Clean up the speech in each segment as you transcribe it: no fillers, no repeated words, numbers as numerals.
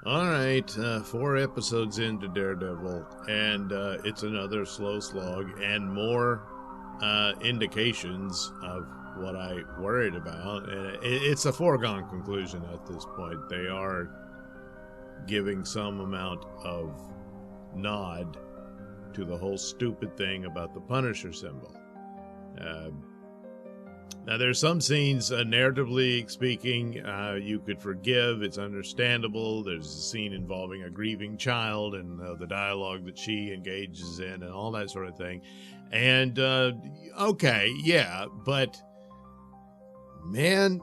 All right, 4 episodes into Daredevil, and it's another slow slog, and more indications of what I worried about. And it's a foregone conclusion at this point. They are giving some amount of nod to the whole stupid thing about the Punisher symbol. Now, there's some scenes, narratively speaking, you could forgive. It's understandable. There's a scene involving a grieving child and the dialogue that she engages in and all that sort of thing. And, okay, yeah, but, man,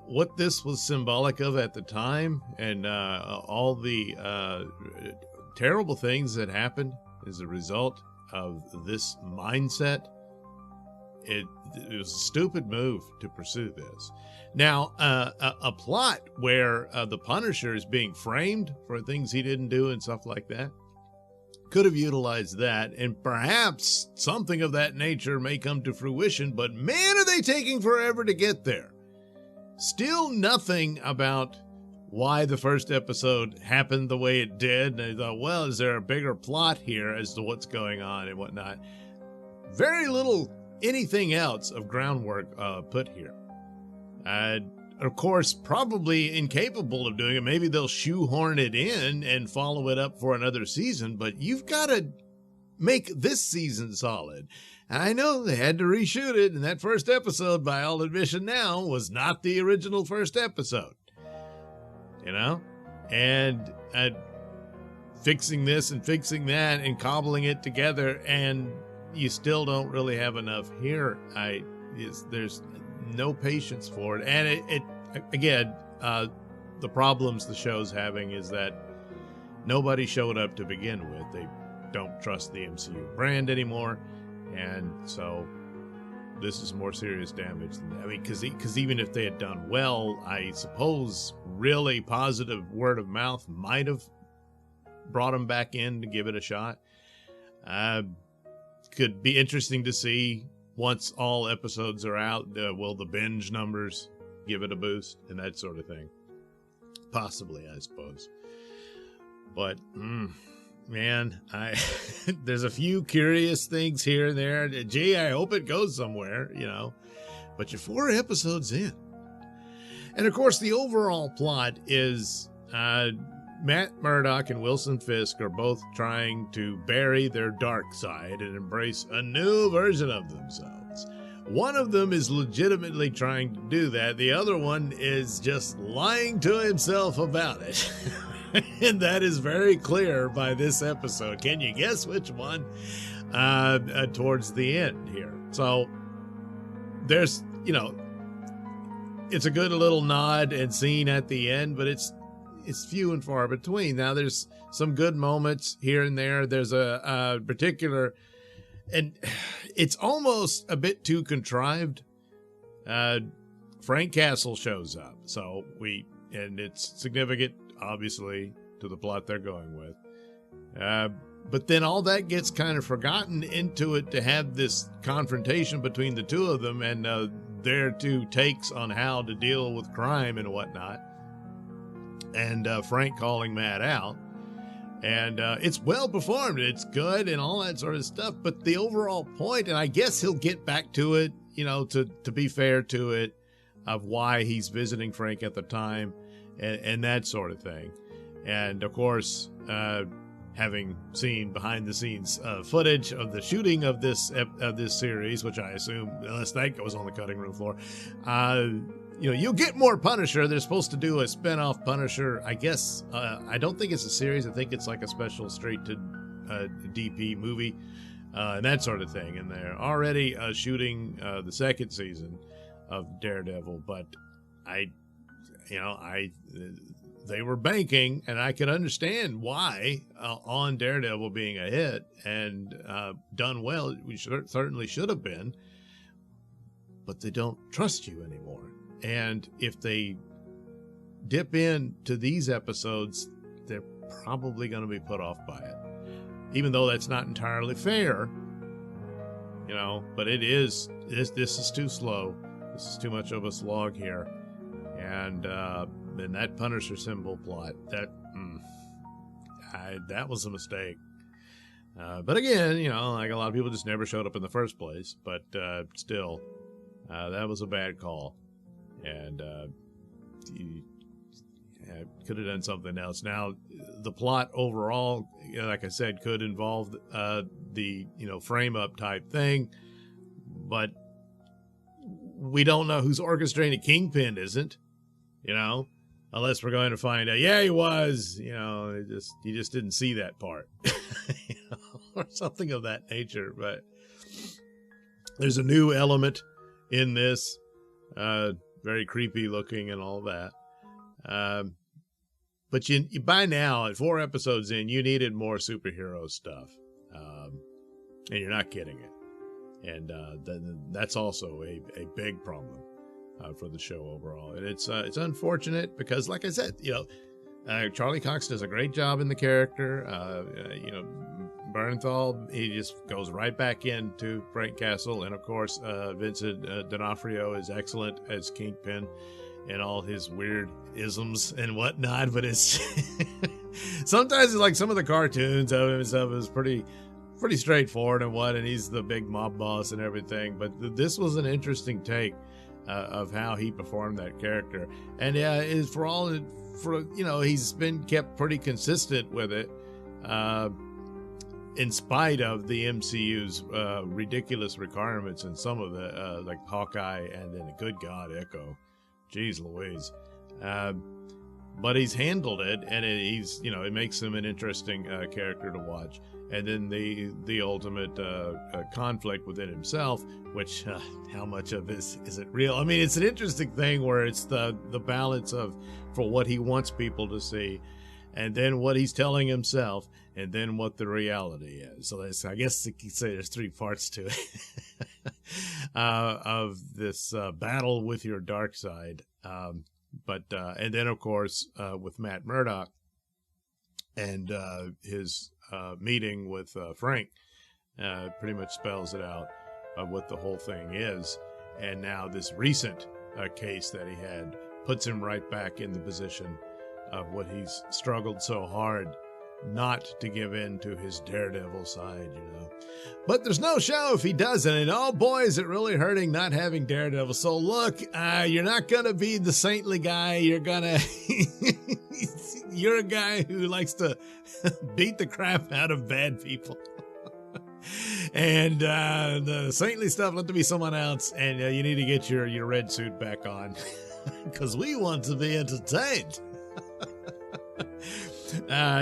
what this was symbolic of at the time and all the terrible things that happened as a result of this mindset, it was a stupid move to pursue this. Now, a plot where the Punisher is being framed for things he didn't do and stuff like that could have utilized that, and perhaps something of that nature may come to fruition, but man, are they taking forever to get there. Still nothing about why the first episode happened the way it did. And I thought, well, is there a bigger plot here as to what's going on and whatnot? Very little anything else of groundwork put here. Of course, probably incapable of doing it. Maybe they'll shoehorn it in and follow it up for another season, but you've got to make this season solid. And I know they had to reshoot it, and that first episode, by all admission now, was not the original first episode. You know? And fixing this and fixing that and cobbling it together, and you still don't really have enough here. There's no patience for it. And it again, the problems the show's having is that nobody showed up to begin with. They don't trust the MCU brand anymore. And so this is more serious damage than that. I mean, because even if they had done well, I suppose really positive word of mouth might have brought them back in to give it a shot. Could be interesting to see once all episodes are out. Will the binge numbers give it a boost and that sort of thing? Possibly, I suppose. But, man, there's a few curious things here and there. Gee, I hope it goes somewhere, you know. But you're 4 episodes in. And, of course, the overall plot is Matt Murdock and Wilson Fisk are both trying to bury their dark side and embrace a new version of themselves. One of them is legitimately trying to do that. The other one is just lying to himself about it. And that is very clear by this episode. Can you guess which one? Towards the end here. So there's, you know, it's a good little nod and scene at the end, but it's few and far between. Now, there's some good moments here and there. There's a particular, and it's almost a bit too contrived. Frank Castle shows up, and it's significant, obviously, to the plot they're going with. But then all that gets kind of forgotten into it to have this confrontation between the two of them and their two takes on how to deal with crime and whatnot. And Frank calling Matt out. And it's well performed. It's good and all that sort of stuff. But the overall point, and I guess he'll get back to it, you know, to be fair to it, of why he's visiting Frank at the time and that sort of thing. And, of course, having seen behind-the-scenes footage of the shooting of this series, which I assume, unless that goes on the cutting room floor, you know, you'll get more Punisher. They're supposed to do a spin-off Punisher. I guess, I don't think it's a series. I think it's like a special straight-to-DP movie and that sort of thing. And they're already shooting the second season of Daredevil. But they were banking, and I could understand why on Daredevil being a hit and done well. We certainly should have been. But they don't trust you anymore. And if they dip into these episodes, they're probably going to be put off by it. Even though that's not entirely fair, you know, but it is, this is too slow. This is too much of a slog here. And and that Punisher symbol plot, that that was a mistake. But again, you know, like a lot of people just never showed up in the first place. But still, that was a bad call, and you could have done something else. Now, the plot overall, you know, like I said, could involve the frame up type thing, but we don't know who's orchestrating Kingpin, isn't? You know, unless we're going to find out, yeah, he was. You know, you just didn't see that part, you know, or something of that nature. But there's a new element in this, very creepy looking and all that. But you by now, at 4 episodes in, you needed more superhero stuff, and you're not getting it. And that's also a big problem for the show overall. And it's unfortunate because, like I said, you know, Charlie Cox does a great job in the character. You know, Bernthal, he just goes right back into Frank Castle, and of course, Vincent D'Onofrio is excellent as Kingpin and all his weird isms and whatnot. But it's sometimes it's like some of the cartoons of him and stuff is pretty straightforward and he's the big mob boss and everything. But this was an interesting take of how he performed that character, and you know, he's been kept pretty consistent with it, in spite of the MCU's ridiculous requirements and some of the like Hawkeye and then good God, Echo. Jeez Louise. But he's handled it, and it makes him an interesting character to watch. And then the ultimate conflict within himself, which how much of this is it real? I mean, it's an interesting thing where it's the balance of for what he wants people to see, and then what he's telling himself, and then what the reality is. So I guess you could say there's 3 parts to it of this battle with your dark side. But and then of course with Matt Murdock and his meeting with Frank pretty much spells it out of what the whole thing is. And now this recent case that he had puts him right back in the position of what he's struggled so hard not to give in to his Daredevil side, you know. But there's no show if he doesn't, and oh boy, is it really hurting not having Daredevil. So look, you're not gonna be the saintly guy. You're gonna you're a guy who likes to beat the crap out of bad people. And the saintly stuff let to be someone else, and you need to get your red suit back on because we want to be entertained.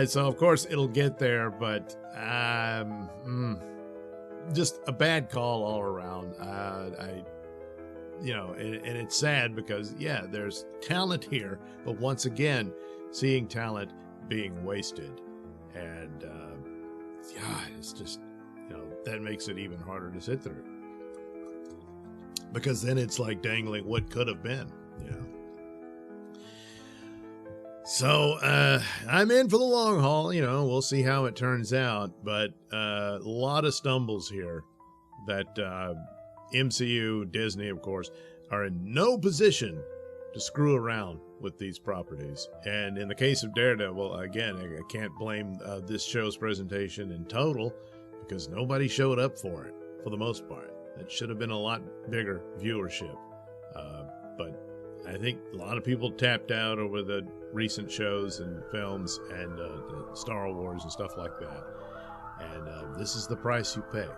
So of course it'll get there, but just a bad call all around. And it's sad because there's talent here, but once again, seeing talent being wasted, and it's just that makes it even harder to sit through, because then it's like dangling what could have been, So I'm in for the long haul. We'll see how it turns out, but a lot of stumbles here that MCU, Disney, of course, are in no position to screw around with these properties. And in the case of Daredevil, again, I can't blame this show's presentation in total, because nobody showed up for it for the most part. That should have been a lot bigger viewership. But I think a lot of people tapped out over the recent shows and films and Star Wars and stuff like that. And this is the price you pay.